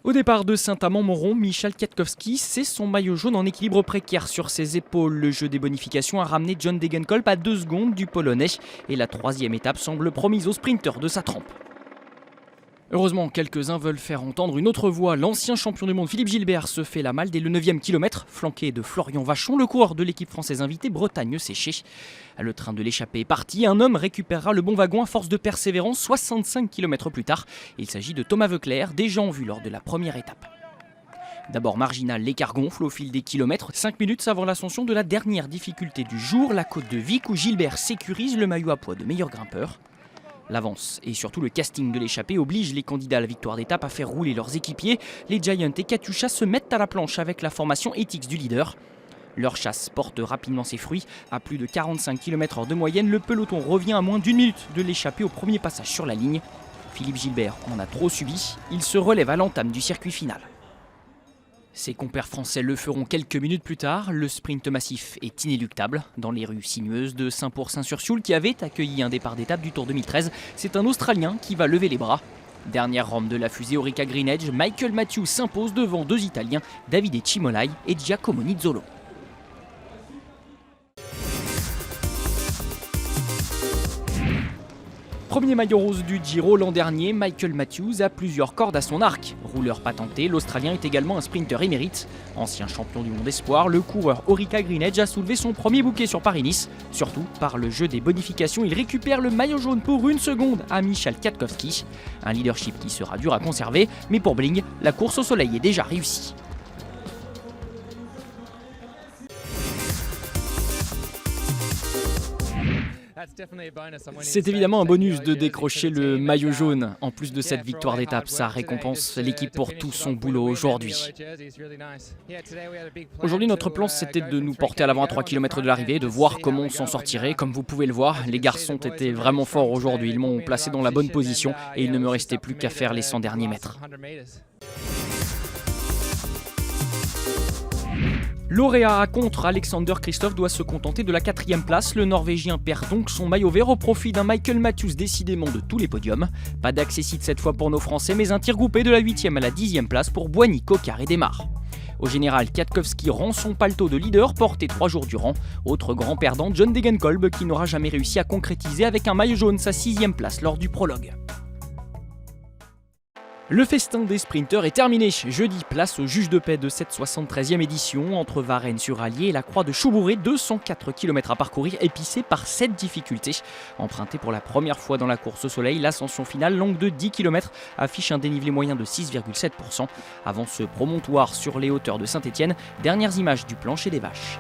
Au départ de Saint-Amand-Montrond, Michał Kwiatkowski, c'est son maillot jaune en équilibre précaire sur ses épaules. Le jeu des bonifications a ramené John Degenkolb à 2 secondes du Polonais et la 3e étape semble promise aux sprinteurs de sa trempe. Heureusement, quelques-uns veulent faire entendre une autre voix. L'ancien champion du monde Philippe Gilbert se fait la malle dès le 9e kilomètre. Flanqué de Florian Vachon, le coureur de l'équipe française invitée Bretagne séché. Le train de l'échappée est parti. Un homme récupérera le bon wagon à force de persévérance 65 km plus tard. Il s'agit de Thomas Voeckler, déjà en vue lors de la première étape. D'abord marginal, l'écart gonfle au fil des kilomètres. 5 minutes avant l'ascension de la dernière difficulté du jour, la côte de Vic où Gilbert sécurise le maillot à poids de meilleur grimpeur. L'avance et surtout le casting de l'échappée oblige les candidats à la victoire d'étape à faire rouler leurs équipiers. Les Giants et Katusha se mettent à la planche avec la formation Ethics du leader. Leur chasse porte rapidement ses fruits. À plus de 45 km/h de moyenne, le peloton revient à moins d'1 minute de l'échappée au premier passage sur la ligne. Philippe Gilbert en a trop subi. Il se relève à l'entame du circuit final. Ses compères français le feront quelques minutes plus tard. Le sprint massif est inéluctable. Dans les rues sinueuses de Saint-Pourçain-sur-Sioule qui avait accueilli un départ d'étape du Tour 2013, c'est un Australien qui va lever les bras. Dernière rampe de la fusée Orica Green Edge, Michael Matthews s'impose devant 2 Italiens, Davide Cimolai et Giacomo Nizzolo. Premier maillot rose du Giro l'an dernier, Michael Matthews a plusieurs cordes à son arc. Rouleur patenté, l'Australien est également un sprinter émérite. Ancien champion du monde espoir, le coureur Orica Green Edge a soulevé son premier bouquet sur Paris-Nice. Surtout, par le jeu des bonifications, il récupère le maillot jaune pour 1 seconde à Michał Kwiatkowski. Un leadership qui sera dur à conserver, mais pour Bling, la course au soleil est déjà réussie. C'est évidemment un bonus de décrocher le maillot jaune. En plus de cette victoire d'étape, ça récompense l'équipe pour tout son boulot aujourd'hui. Aujourd'hui, notre plan, c'était de nous porter à l'avant à 3 km de l'arrivée, de voir comment on s'en sortirait. Comme vous pouvez le voir, les garçons étaient vraiment forts aujourd'hui. Ils m'ont placé dans la bonne position et il ne me restait plus qu'à faire les 100 derniers mètres. Lauréat à contre, Alexander Kristoff doit se contenter de la 4e place. Le Norvégien perd donc son maillot vert au profit d'un Michael Matthews décidément de tous les podiums. Pas d'accessite cette fois pour nos Français, mais un tir groupé de la 8e à la 10e place pour Boigny, Coquard et Desmar. Au général, Kwiatkowski rend son paletot de leader porté 3 jours durant. Autre grand perdant, John Degenkolb qui n'aura jamais réussi à concrétiser avec un maillot jaune sa 6e place lors du prologue. Le festin des sprinteurs est terminé. Jeudi, place au juge de paix de cette 73e édition entre Varennes-sur-Allier et la Croix de Chaubouré. 204 km à parcourir, épicés par 7 difficultés. Empruntée pour la première fois dans la course au soleil, l'ascension finale longue de 10 km affiche un dénivelé moyen de 6,7%. Avant ce promontoire sur les hauteurs de Saint-Étienne, dernières images du plancher des vaches.